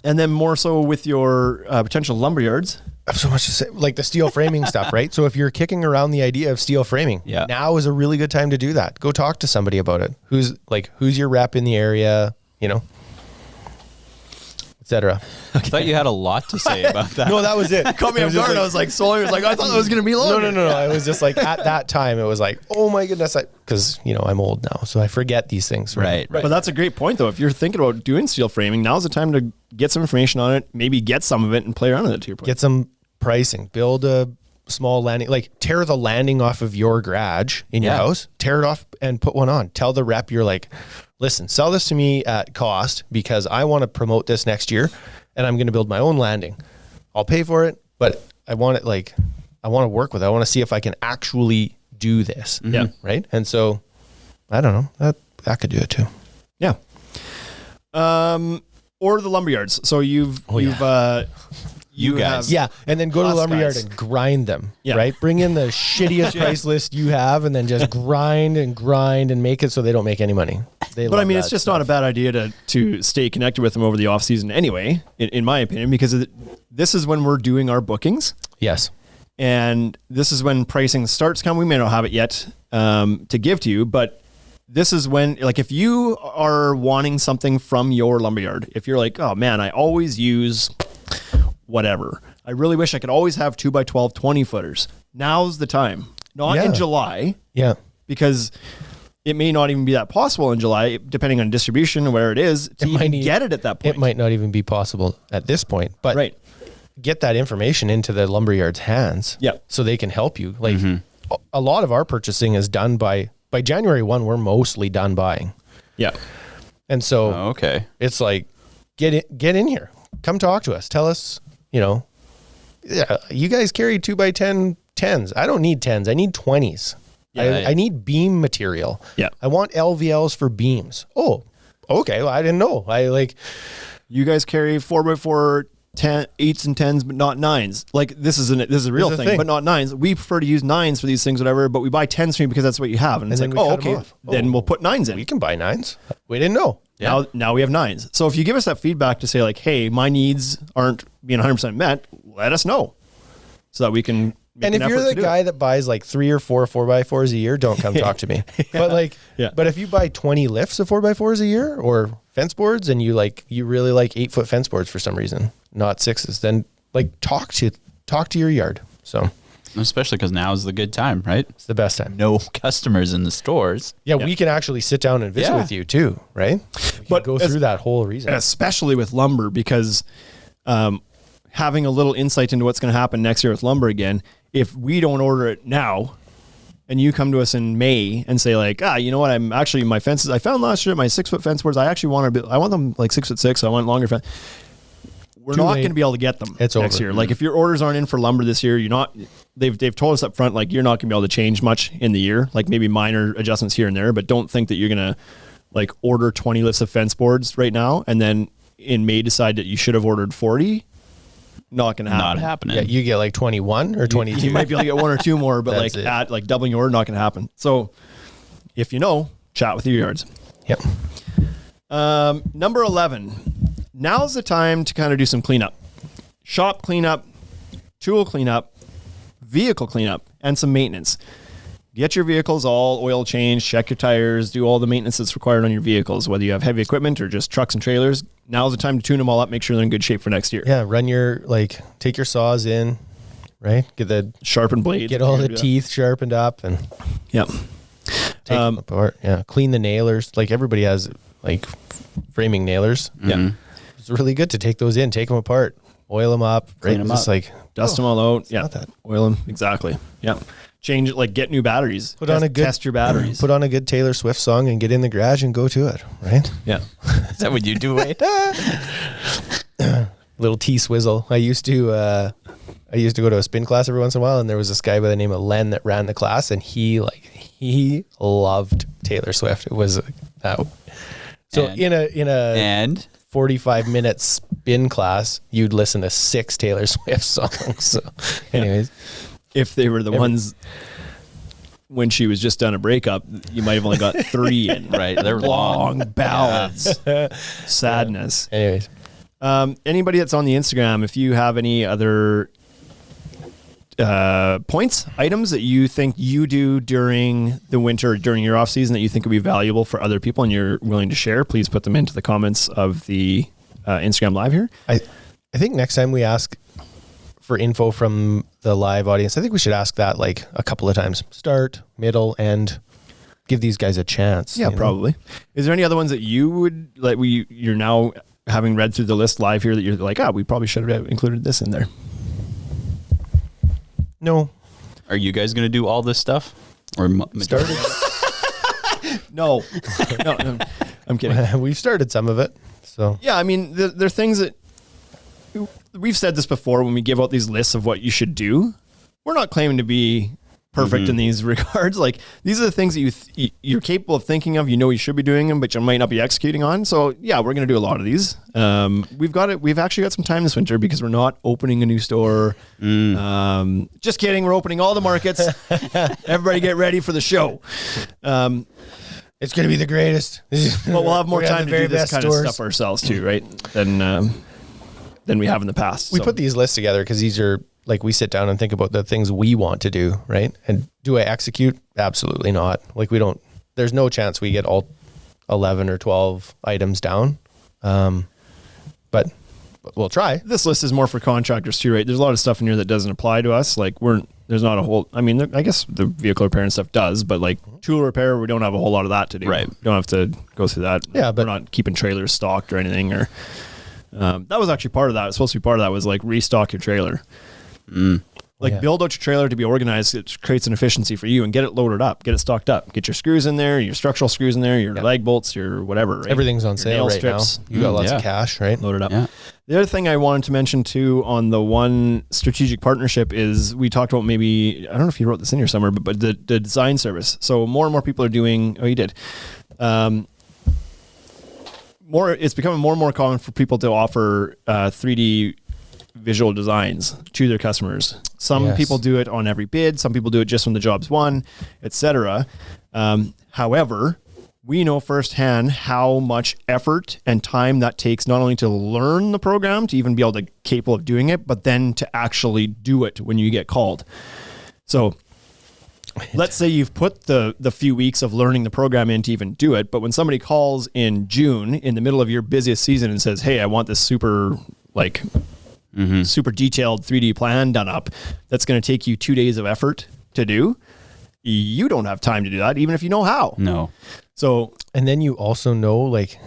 And then more so with your potential lumberyards. I have so much to say, like the steel framing stuff, right? So if you're kicking around the idea of steel framing, now is a really good time to do that. Go talk to somebody about it. Who's your rep in the area, etc. I thought you had a lot to say about that. No, that was it. Caught me off guard. I was like, I thought it was going to be longer. No. It was just like at that time, it was like, oh my goodness, because I'm old now, so I forget these things. Right. But that's a great point, though. If you're thinking about doing steel framing, now's the time to get some information on it. Maybe get some of it and play around with it. To your point. Get some pricing. Build a small landing. Like tear the landing off of your garage in your house. Tear it off and put one on. Tell the rep you're like, listen, sell this to me at cost because I want to promote this next year. And I'm going to build my own landing. I'll pay for it, but I want it I want to work with it. I want to see if I can actually do this. Yeah. Right. And so I don't know, that could do it too. Yeah. Or the lumberyards. So you guys. Yeah. And then go to the Us lumberyard guys. and grind them. Yeah. Right. Bring in the shittiest price list you have and then just grind and make it so they don't make any money. But I mean, it's just not a bad idea to stay connected with them over the off season anyway, in my opinion, because this is when we're doing our bookings. Yes. And this is when pricing starts coming. We may not have it yet to give to you, but this is when, like, if you are wanting something from your lumberyard, if you're like, oh man, I always use whatever. I really wish I could always have 2x12 20 footers. Now's the time. Not in July. Yeah. Because it may not even be that possible in July, depending on distribution and where it is, to even get it at that point. It might not even be possible at this point, but get that information into the lumberyard's hands so they can help you. Like a lot of our purchasing is done by January 1, we're mostly done buying. Yeah. And so it's like, get in here, come talk to us. Tell us, you guys carry 2x10 10s. I don't need 10s. I need 20s. I need beam material. Yeah. I want LVLs for beams. Oh, okay. Well, I didn't know. You guys carry 4x4 8s and 10s, but not 9s. Like this is a real thing, but not 9s. We prefer to use 9s for these things, whatever, but we buy 10s from you because that's what you have. And it's like, oh, okay. Then we'll put 9s in. We can buy 9s. We didn't know. Yeah. Now we have 9s. So if you give us that feedback to say like, hey, my needs aren't being 100% met, let us know so that we can make and if you're the guy that buys like 3 or 4 4x4s a year, don't come talk to me. But but if you buy 20 lifts of 4x4s a year or fence boards and you really like 8-foot fence boards for some reason, not 6s, then talk to your yard. So especially because now is the good time, right? It's the best time. No customers in the stores. Yeah, we can actually sit down and visit with you too, right? But go through that whole reason. Especially with lumber, because having a little insight into what's going to happen next year with lumber again, if we don't order it now and you come to us in May and say like, you know what, I'm actually, my fences, I found last year, my 6-foot fence boards, I actually I want them like 6'6", so I want longer fence. We're not going to be able to get them next year. Like if your orders aren't in for lumber this year, they've told us up front, like you're not going to be able to change much in the year, like maybe minor adjustments here and there, but don't think that you're going to like order 20 lifts of fence boards right now. And then in May decide that you should have ordered 40. Not going to happen. Not happening. Yeah, you get like 21 or 22. You might be able to get 1 or 2 more, but like it. at doubling your order, not going to happen. So if chat with your yards. Yep. Number 11. Now's the time to kind of do some cleanup. Shop cleanup, tool cleanup, vehicle cleanup, and some maintenance. Get your vehicles all oil changed, check your tires, do all the maintenance that's required on your vehicles, whether you have heavy equipment or just trucks and trailers. Now's the time to tune them all up, make sure they're in good shape for next year. Yeah, take your saws in, right? Get the sharpened blade. Get all the teeth sharpened up and take them apart. Yeah, clean the nailers. Like everybody has like framing nailers. Mm-hmm. Yeah, it's really good to take those in, take them apart, oil them up, clean them up, dust them all out. Yeah, oil them exactly. Yeah. Change it, like get new batteries. Test your batteries. Put on a good Taylor Swift song and get in the garage and go to it, right? Yeah. Is that what you do, Wade? Little T-swizzle. I used to go to a spin class every once in a while, and there was this guy by the name of Len that ran the class, and he loved Taylor Swift. It was that. So in a 45-minute spin class, you'd listen to 6 Taylor Swift songs. So, anyways. If they were the ones when she was just done a breakup, you might have only got 3 in. Right. They're long ballads. Sadness. Yeah. Anyways. Anybody that's on the Instagram, if you have any other points, items that you think you do during the winter, during your off season that you think would be valuable for other people and you're willing to share, please put them into the comments of the Instagram live here. I think next time we ask for info from the live audience, I think we should ask that like a couple of times. Start, middle, end. Give these guys a chance. Yeah, probably. Is there any other ones that you would like? You're now having read through the list live here that you're like, we probably should have included this in there. No. Are you guys going to do all this stuff? Or started? No, I'm kidding. We've started some of it. So yeah, I mean, there are things that. We've said this before when we give out these lists of what you should do. We're not claiming to be perfect in these regards. Like these are the things that you're capable of thinking of. You should be doing them, but you might not be executing on. So yeah, we're going to do a lot of these. We've actually got some time this winter because we're not opening a new store. Just kidding. We're opening all the markets. Everybody get ready for the show. It's going to be the greatest. Well, we'll have more time to do this kind of stuff ourselves too, right? Than we have in the past. We put these lists together because these are like we sit down and think about the things we want to do, right? And do I execute? Absolutely not. Like there's no chance we get all 11 or 12 items down. But we'll try. This list is more for contractors too, right? There's a lot of stuff in here that doesn't apply to us. Like there's not a whole, I mean, I guess the vehicle repair and stuff does, but like tool repair, we don't have a whole lot of that to do. Right. We don't have to go through that. Yeah, but we're not keeping trailers stocked or anything. Or that was actually part of that. It was supposed to be part of that was like restock your trailer. Like build out your trailer to be organized. It creates an efficiency for you and get it loaded up, get it stocked up, get your screws in there, your structural screws in there, your leg bolts, your whatever. Right? Everything's on your sale nail right strips. now. You got lots of cash, right? Loaded up. Yeah. The other thing I wanted to mention too on the one strategic partnership is we talked about maybe, I don't know if you wrote this in here somewhere, but the design service. So more and more people are doing, oh, you did. It's becoming more and more common for people to offer 3D visual designs to their customers. Some people do it on every bid. Some people do it just when the job's won, etc. However, we know firsthand how much effort and time that takes not only to learn the program, to even be able to capable of doing it, but then to actually do it when you get called. So let's say you've put the few weeks of learning the program in to even do it, but when somebody calls in June in the middle of your busiest season and says, hey, I want this super detailed 3D plan done up, that's going to take you 2 days of effort to do. You don't have time to do that, even if you know how. No. So, and then you also know, like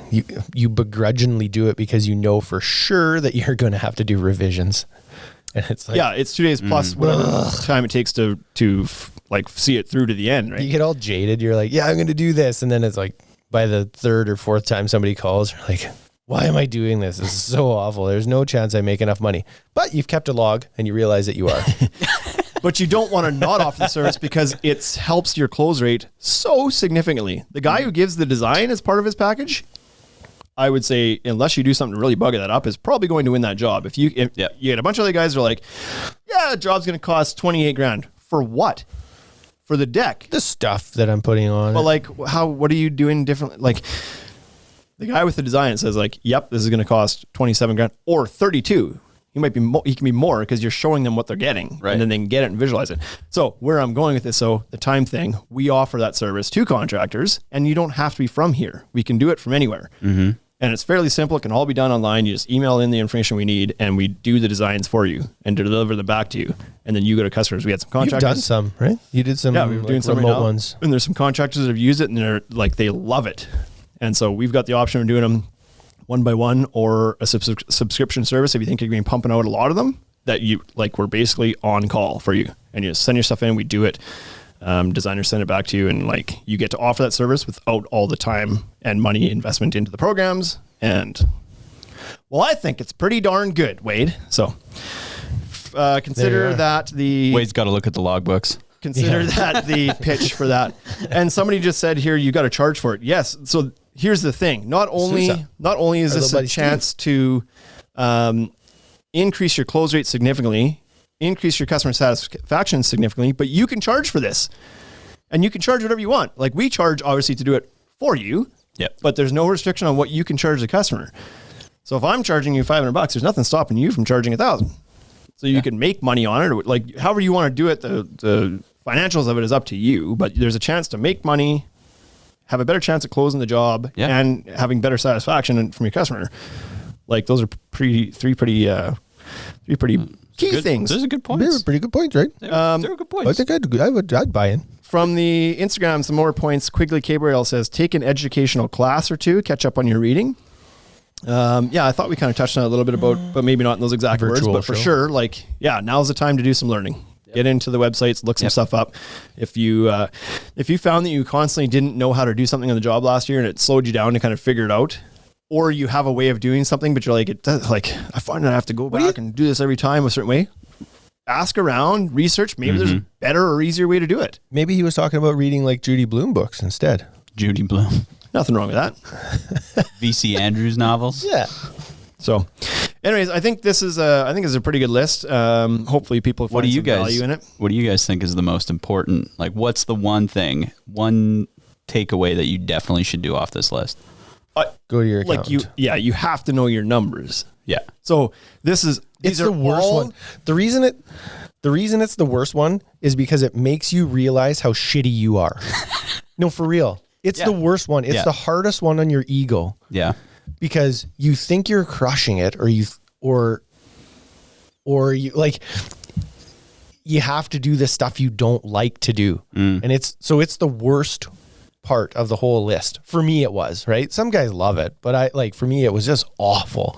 you begrudgingly do it because you know for sure that you're going to have to do revisions. And it's like, yeah, it's 2 days plus whatever time it takes to like see it through to the end, right? You get all jaded. You're like, yeah, I'm going to do this. And then it's like by the third or fourth time somebody calls, you're like, why am I doing this? This is so awful. There's no chance I make enough money. But you've kept a log and you realize that you are. But you don't want to not offer the service because it helps your close rate so significantly. The guy who gives the design as part of his package, I would say, unless you do something to really bug that up, is probably going to win that job. If you get a bunch of other guys who are like, yeah, the job's going to cost $28,000 for what? For the deck, the stuff that I'm putting on. But like, what are you doing differently? Like the guy with the design says like, yep, this is going to cost $27,000 or 32. He can be more because you're showing them what they're getting, right? And then they can get it and visualize it. So where I'm going with this, so the time thing, we offer that service to contractors, and you don't have to be from here. We can do it from anywhere, and it's fairly simple. It can all be done online. You just email in the information we need, and we do the designs for you and deliver them back to you. And then you go to customers. We had some contractors. You've done some, right? You did some. Yeah, we were doing some remote right now, ones, and there's some contractors that have used it, and they're like they love it. And so we've got the option of doing them one by one or a subscription service. If you think you're going to be pumping out a lot of them, that you like, we're basically on call for you, and you send your stuff in, we do it. Designers send it back to you, and like you get to offer that service without all the time and money investment into the programs. And well, I think it's pretty darn good, Wade. So consider that the Wade's got to look at the logbooks. Consider that the pitch for that. And somebody just said here, you got to charge for it. Yes. So here's the thing. Not only is this a chance to increase your close rate significantly, increase your customer satisfaction significantly, but you can charge for this. And you can charge whatever you want. Like we charge obviously to do it for you. Yep. But there's no restriction on what you can charge the customer. So if I'm charging you $500, there's nothing stopping you from charging $1,000. So you can make money on it, or like however you want to do it. The financials of it is up to you, but there's a chance to make money, have a better chance at closing the job, and having better satisfaction from your customer. Like those are three pretty key things. Those are good points. They're pretty good points, right? They're good points. I think I'd buy in. From the Instagram, some more points. Quigley Cabriel says, take an educational class or two, catch up on your reading. I thought we kind of touched on it a little bit about, but maybe not in those exact words, but for sure, like, now's the time to do some learning. Get into the websites, look some stuff up. If you found that you constantly didn't know how to do something on the job last year and it slowed you down to kind of figure it out, or you have a way of doing something, but you're like, I find that I have to go back and do this every time a certain way. Ask around, research. Maybe there's a better or easier way to do it. Maybe he was talking about reading like Judy Blume books instead. Judy Blume. Nothing wrong with that. V.C. Andrews novels. Yeah. So, anyways, I think this is a pretty good list. Hopefully, people find some value in it. What do you guys think is the most important? Like, what's the one takeaway that you definitely should do off this list? Go to your account. You have to know your numbers. Yeah. So this is It's the worst one. The reason it's the worst one is because it makes you realize how shitty you are. No, for real. It's the worst one. It's the hardest one on your ego. Yeah. Because you think you're crushing it, or you like, you have to do the stuff you don't like to do. And it's the worst part of the whole list. For me, it was, right? Some guys love it, but for me, it was just awful.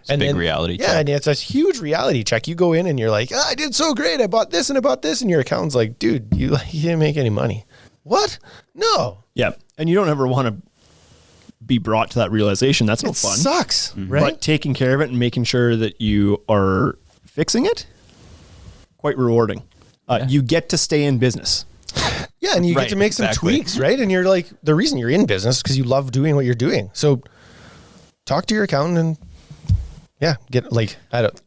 It's a big reality check. Yeah, and it's a huge reality check. You go in and you're like, I did so great. I bought this and I bought this. And your accountant's like, dude, you didn't make any money. What? No. Yeah. And you don't ever want to be brought to that realization. That's no fun. It sucks, right? But taking care of it and making sure that you are fixing it, quite rewarding. You get to stay in business. Yeah, and you get to make some tweaks, right? And you're like, the reason you're in business is because you love doing what you're doing. So talk to your accountant and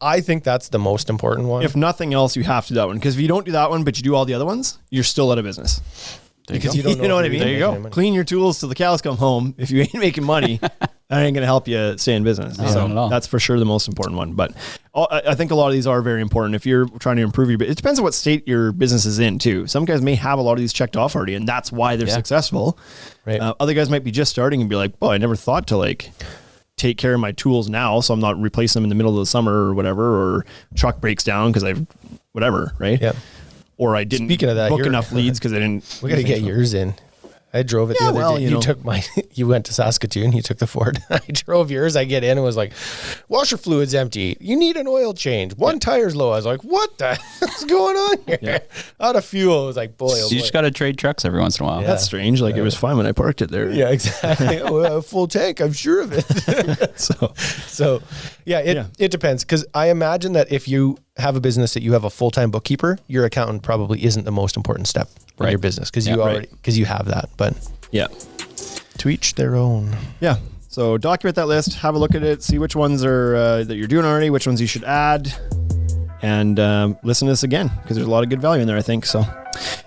I think that's the most important one. If nothing else, you have to do that one. Because if you don't do that one, but you do all the other ones, you're still out of business. Because you don't know what I mean? There you go. Clean your tools till the cows come home. If you ain't making money, that ain't going to help you stay in business. No, so not at all. that's for sure the most important one. But I think a lot of these are very important if you're trying to improve your business. It depends on what state your business is in too. Some guys may have a lot of these checked off already, and that's why they're successful. Right. Other guys might be just starting and be like, well, I never thought to take care of my tools now, so I'm not replacing them in the middle of the summer or whatever, or truck breaks down because whatever, right? Yeah. Or I didn't book enough leads because I didn't. We got to get yours in. I drove it the other day. You took you went to Saskatoon, you took the Ford. I drove yours. I get in and was like, washer fluid's empty. You need an oil change. One tire's low. I was like, what the hell's going on here? Yeah. Out of fuel. I was like, boy, you just got to trade trucks every once in a while. Yeah. That's strange. It was fine when I parked it there. Yeah, exactly. Full tank. I'm sure of it. It depends. Because I imagine that if you have a business that you have a full-time bookkeeper, your accountant probably isn't the most important step in your business because you have that. But to each their own. Yeah. So document that list, have a look at it, see which ones are that you're doing already, which ones you should add, and listen to this again because there's a lot of good value in there, I think. So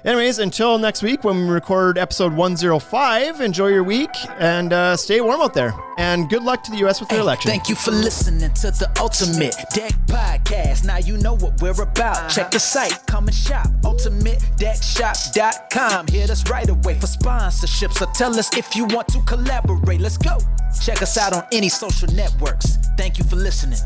anyways, until next week when we record episode 105, enjoy your week and stay warm out there. And good luck to the U.S. with their election. Thank you for listening to the Ultimate Deck Podcast. Now you know what we're about. Check the site, come and shop. UltimateDeckShop.com. Hit us right away for sponsorships, or tell us if you want to collaborate. Let's go. Check us out on any social networks. Thank you for listening.